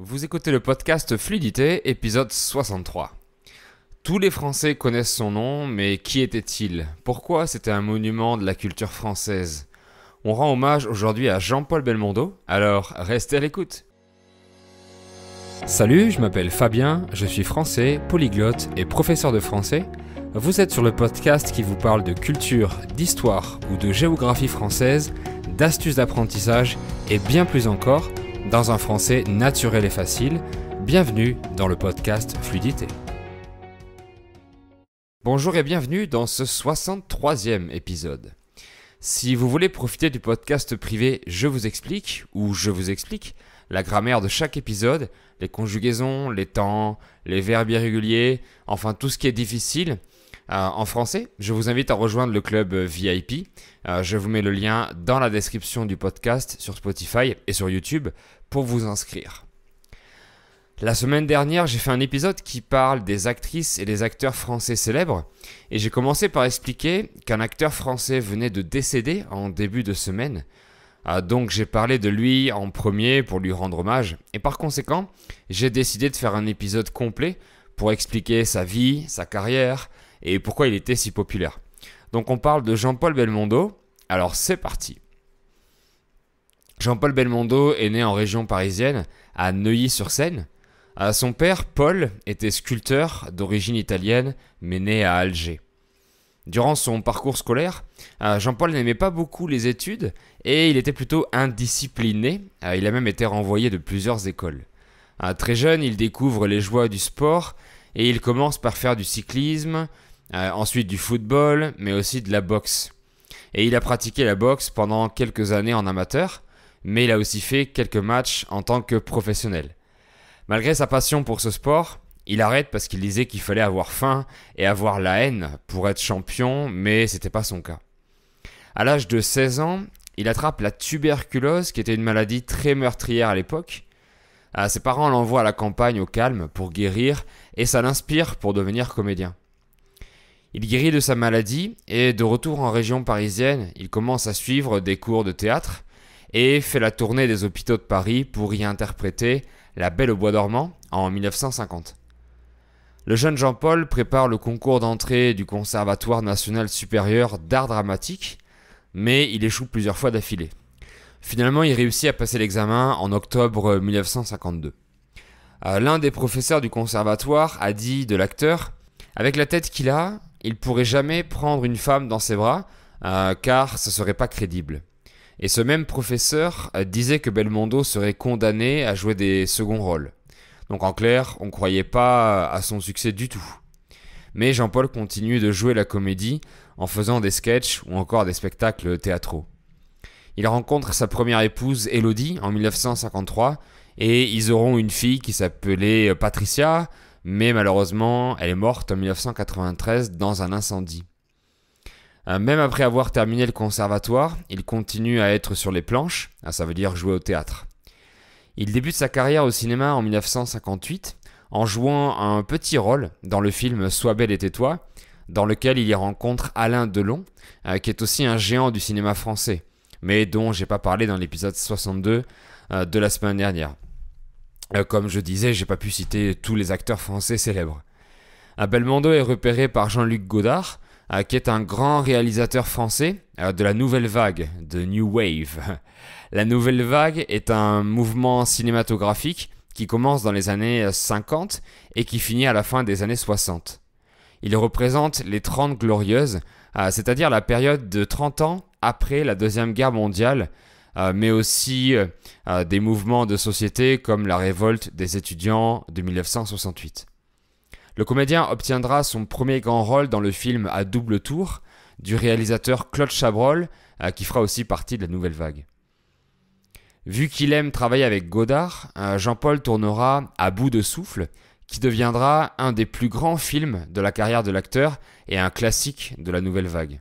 Vous écoutez le podcast Fluidité, épisode 63. Tous les Français connaissent son nom, mais qui était-il? Pourquoi c'était un monument de la culture française? On rend hommage aujourd'hui à Jean-Paul Belmondo, alors restez à l'écoute. Salut, je m'appelle Fabien, je suis français, polyglotte et professeur de français. Vous êtes sur le podcast qui vous parle de culture, d'histoire ou de géographie française, d'astuces d'apprentissage et bien plus encore, dans un français naturel et facile. Bienvenue dans le podcast Fluidité. Bonjour et bienvenue dans ce 63e épisode. Si vous voulez profiter du podcast privé Je vous explique ou Je vous explique, la grammaire de chaque épisode, les conjugaisons, les temps, les verbes irréguliers, enfin tout ce qui est difficile en français, je vous invite à rejoindre le club VIP. Je vous mets le lien dans la description du podcast sur Spotify et sur YouTube pour vous inscrire. La semaine dernière, j'ai fait un épisode qui parle des actrices et des acteurs français célèbres et j'ai commencé par expliquer qu'un acteur français venait de décéder en début de semaine. Donc j'ai parlé de lui en premier pour lui rendre hommage et par conséquent, j'ai décidé de faire un épisode complet pour expliquer sa vie, sa carrière et pourquoi il était si populaire. Donc on parle de Jean-Paul Belmondo, alors c'est parti. Jean-Paul Belmondo est né en région parisienne, à Neuilly-sur-Seine. Son père, Paul, était sculpteur d'origine italienne, mais né à Alger. Durant son parcours scolaire, Jean-Paul n'aimait pas beaucoup les études et il était plutôt indiscipliné. Il a même été renvoyé de plusieurs écoles. Très jeune, il découvre les joies du sport et il commence par faire du cyclisme, ensuite du football, mais aussi de la boxe. Et il a pratiqué la boxe pendant quelques années en amateur, mais il a aussi fait quelques matchs en tant que professionnel. Malgré sa passion pour ce sport, il arrête parce qu'il disait qu'il fallait avoir faim et avoir la haine pour être champion, mais c'était pas son cas. À l'âge de 16 ans, il attrape la tuberculose, qui était une maladie très meurtrière à l'époque. Ses parents l'envoient à la campagne au calme pour guérir et ça l'inspire pour devenir comédien. Il guérit de sa maladie et de retour en région parisienne, il commence à suivre des cours de théâtre et fait la tournée des hôpitaux de Paris pour y interpréter La Belle au bois dormant en 1950. Le jeune Jean-Paul prépare le concours d'entrée du Conservatoire national supérieur d'art dramatique, mais il échoue plusieurs fois d'affilée. Finalement, il réussit à passer l'examen en octobre 1952. L'un des professeurs du conservatoire a dit de l'acteur « Avec la tête qu'il a, il pourrait jamais prendre une femme dans ses bras, car ce serait pas crédible. » Et ce même professeur disait que Belmondo serait condamné à jouer des seconds rôles. Donc en clair, on ne croyait pas à son succès du tout. Mais Jean-Paul continue de jouer la comédie en faisant des sketchs ou encore des spectacles théâtraux. Il rencontre sa première épouse Élodie en 1953 et ils auront une fille qui s'appelait Patricia, mais malheureusement elle est morte en 1993 dans un incendie. Même après avoir terminé le conservatoire, il continue à être sur les planches, ça veut dire jouer au théâtre. Il débute sa carrière au cinéma en 1958 en jouant un petit rôle dans le film Sois belle et tais-toi, dans lequel il y rencontre Alain Delon, qui est aussi un géant du cinéma français, mais dont j'ai pas parlé dans l'épisode 62 de la semaine dernière. Comme je disais, j'ai pas pu citer tous les acteurs français célèbres. Belmondo est repéré par Jean-Luc Godard, qui est un grand réalisateur français de la Nouvelle Vague, de New Wave. La Nouvelle Vague est un mouvement cinématographique qui commence dans les années 50 et qui finit à la fin des années 60. Il représente les 30 Glorieuses, c'est-à-dire la période de 30 ans après la Deuxième Guerre mondiale, mais aussi des mouvements de société comme la révolte des étudiants de 1968. Le comédien obtiendra son premier grand rôle dans le film À double tour du réalisateur Claude Chabrol, qui fera aussi partie de la Nouvelle Vague. Vu qu'il aime travailler avec Godard, Jean-Paul tournera À bout de souffle, qui deviendra un des plus grands films de la carrière de l'acteur et un classique de la Nouvelle Vague.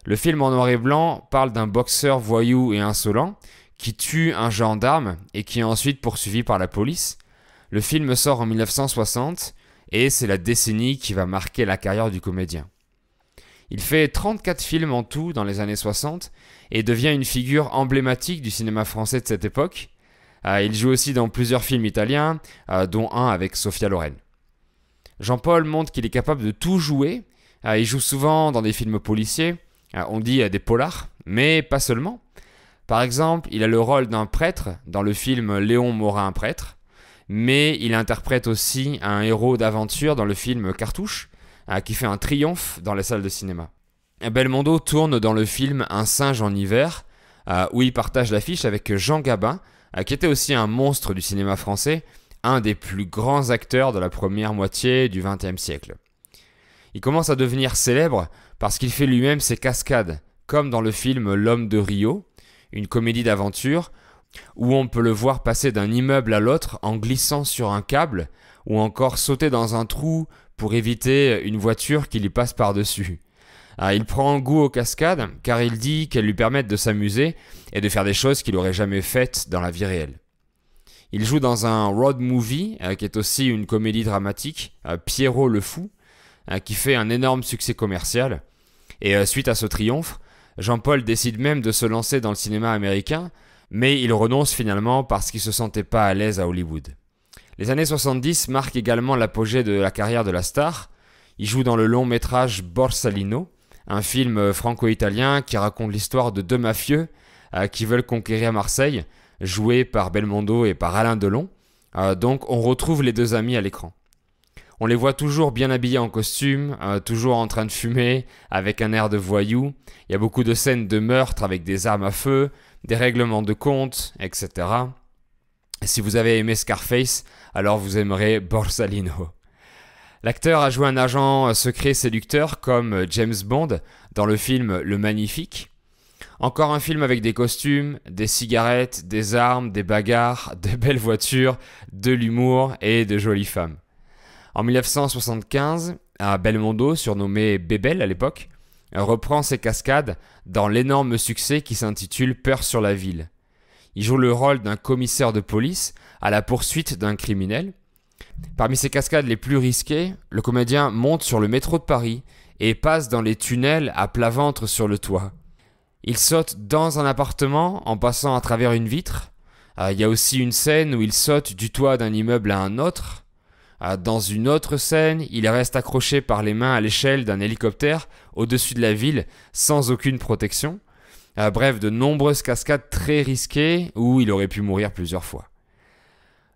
Le film en noir et blanc parle d'un boxeur voyou et insolent qui tue un gendarme et qui est ensuite poursuivi par la police. Le film sort en 1960 et c'est la décennie qui va marquer la carrière du comédien. Il fait 34 films en tout dans les années 60 et devient une figure emblématique du cinéma français de cette époque. Il joue aussi dans plusieurs films italiens, dont un avec Sophia Loren. Jean-Paul montre qu'il est capable de tout jouer. Il joue souvent dans des films policiers, on dit des polars, mais pas seulement. Par exemple, il a le rôle d'un prêtre dans le film Léon Morin prêtre, mais il interprète aussi un héros d'aventure dans le film Cartouche, qui fait un triomphe dans les salles de cinéma. Belmondo tourne dans le film Un singe en hiver, où il partage l'affiche avec Jean Gabin, qui était aussi un monstre du cinéma français, un des plus grands acteurs de la première moitié du XXe siècle. Il commence à devenir célèbre parce qu'il fait lui-même ses cascades, comme dans le film L'Homme de Rio, une comédie d'aventure, où on peut le voir passer d'un immeuble à l'autre en glissant sur un câble, ou encore sauter dans un trou pour éviter une voiture qui lui passe par-dessus. Il prend goût aux cascades car il dit qu'elles lui permettent de s'amuser et de faire des choses qu'il n'aurait jamais faites dans la vie réelle. Il joue dans un road movie, qui est aussi une comédie dramatique, Pierrot le Fou, qui fait un énorme succès commercial. Et suite à ce triomphe, Jean-Paul décide même de se lancer dans le cinéma américain, mais il renonce finalement parce qu'il ne se sentait pas à l'aise à Hollywood. Les années 70 marquent également l'apogée de la carrière de la star. Il joue dans le long métrage Borsalino, un film franco-italien qui raconte l'histoire de deux mafieux qui veulent conquérir Marseille, joué par Belmondo et par Alain Delon. Donc on retrouve les deux amis à l'écran. On les voit toujours bien habillés en costume, toujours en train de fumer, avec un air de voyou. Il y a beaucoup de scènes de meurtre avec des armes à feu, des règlements de compte, etc. Si vous avez aimé Scarface, alors vous aimerez Borsalino. L'acteur a joué un agent secret séducteur comme James Bond dans le film Le Magnifique. Encore un film avec des costumes, des cigarettes, des armes, des bagarres, de belles voitures, de l'humour et de jolies femmes. En 1975, Belmondo, surnommé Bébel à l'époque, reprend ses cascades dans l'énorme succès qui s'intitule Peur sur la ville. Il joue le rôle d'un commissaire de police à la poursuite d'un criminel. Parmi ses cascades les plus risquées, le comédien monte sur le métro de Paris et passe dans les tunnels à plat ventre sur le toit. Il saute dans un appartement en passant à travers une vitre. Il y a aussi une scène où il saute du toit d'un immeuble à un autre. Dans une autre scène, il reste accroché par les mains à l'échelle d'un hélicoptère au-dessus de la ville sans aucune protection. Bref, de nombreuses cascades très risquées où il aurait pu mourir plusieurs fois.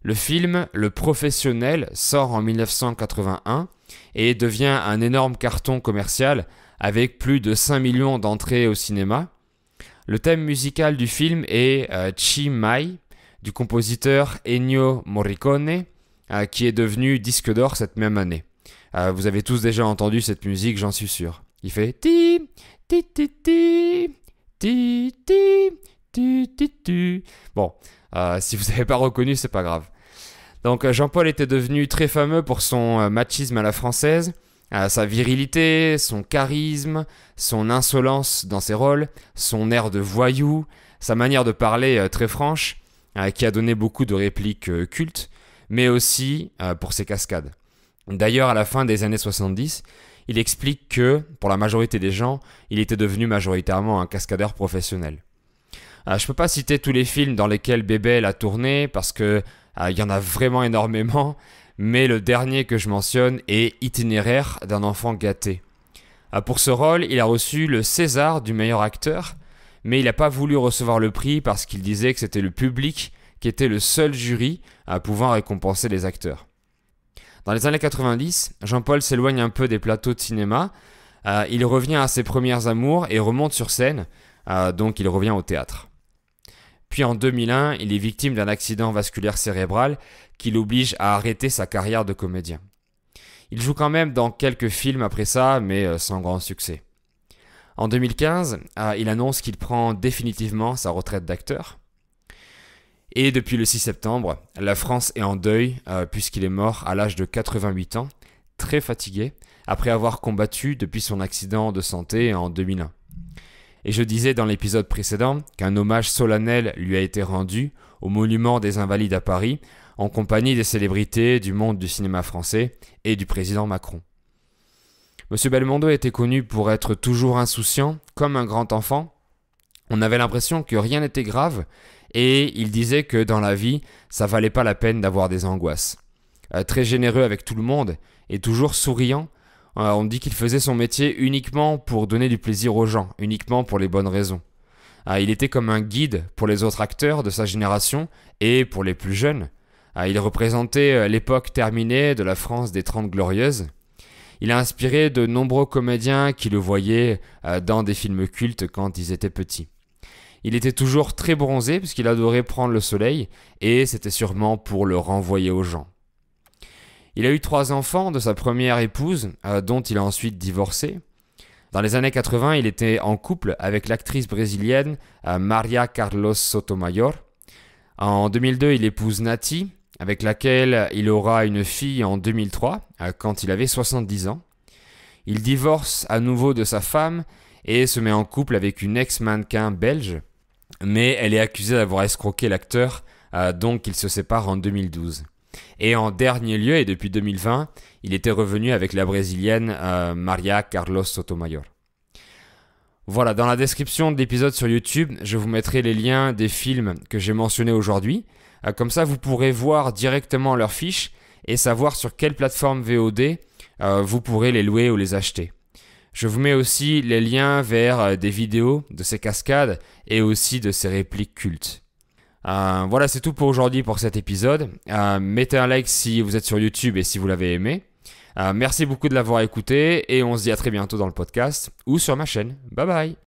Le film Le Professionnel sort en 1981 et devient un énorme carton commercial avec plus de 5 millions d'entrées au cinéma. Le thème musical du film est Chi Mai du compositeur Ennio Morricone, qui est devenu disque d'or cette même année. Vous avez tous déjà entendu cette musique, j'en suis sûr. Il fait ti ti ti ti ti ti ti ti ti. Bon, si vous n'avez pas reconnu, c'est pas grave. Donc Jean-Paul était devenu très fameux pour son machisme à la française, sa virilité, son charisme, son insolence dans ses rôles, son air de voyou, sa manière de parler très franche, qui a donné beaucoup de répliques cultes, mais aussi pour ses cascades. D'ailleurs, à la fin des années 70, il explique que, pour la majorité des gens, il était devenu majoritairement un cascadeur professionnel. Je ne peux pas citer tous les films dans lesquels Bébel a tourné, parce que il y en a vraiment énormément, mais le dernier que je mentionne est Itinéraire d'un enfant gâté. Pour ce rôle, il a reçu le César du meilleur acteur, mais il n'a pas voulu recevoir le prix parce qu'il disait que c'était le public qui était le seul jury à pouvoir récompenser les acteurs. Dans les années 90, Jean-Paul s'éloigne un peu des plateaux de cinéma, il revient à ses premières amours et remonte sur scène, donc il revient au théâtre. Puis en 2001, il est victime d'un accident vasculaire cérébral qui l'oblige à arrêter sa carrière de comédien. Il joue quand même dans quelques films après ça, mais sans grand succès. En 2015, il annonce qu'il prend définitivement sa retraite d'acteur. Et depuis le 6 septembre, la France est en deuil puisqu'il est mort à l'âge de 88 ans, très fatigué, après avoir combattu depuis son accident de santé en 2001. Et je disais dans l'épisode précédent qu'un hommage solennel lui a été rendu au Monument des Invalides à Paris, en compagnie des célébrités du monde du cinéma français et du président Macron. Monsieur Belmondo était connu pour être toujours insouciant, comme un grand enfant. On avait l'impression que rien n'était grave et il disait que dans la vie, ça valait pas la peine d'avoir des angoisses. Très généreux avec tout le monde et toujours souriant, on dit qu'il faisait son métier uniquement pour donner du plaisir aux gens, uniquement pour les bonnes raisons. Il était comme un guide pour les autres acteurs de sa génération et pour les plus jeunes. Il représentait l'époque terminée de la France des Trente Glorieuses. Il a inspiré de nombreux comédiens qui le voyaient dans des films cultes quand ils étaient petits. Il était toujours très bronzé puisqu'il adorait prendre le soleil et c'était sûrement pour le renvoyer aux gens. Il a eu 3 enfants de sa première épouse dont il a ensuite divorcé. Dans les années 80, il était en couple avec l'actrice brésilienne Maria Carlos Sotomayor. En 2002, il épouse Nati, avec laquelle il aura une fille en 2003, quand il avait 70 ans. Il divorce à nouveau de sa femme et se met en couple avec une ex-mannequin belge, mais elle est accusée d'avoir escroqué l'acteur, donc il se sépare en 2012. Et en dernier lieu, et depuis 2020, il était revenu avec la brésilienne Maria Carlos Sotomayor. Voilà, dans la description de l'épisode sur YouTube, je vous mettrai les liens des films que j'ai mentionnés aujourd'hui. Comme ça, vous pourrez voir directement leurs fiches et savoir sur quelle plateforme VOD vous pourrez les louer ou les acheter. Je vous mets aussi les liens vers des vidéos de ces cascades et aussi de ces répliques cultes. Voilà, c'est tout pour aujourd'hui pour cet épisode. Mettez un like si vous êtes sur YouTube et si vous l'avez aimé. Merci beaucoup de l'avoir écouté et on se dit à très bientôt dans le podcast ou sur ma chaîne. Bye bye!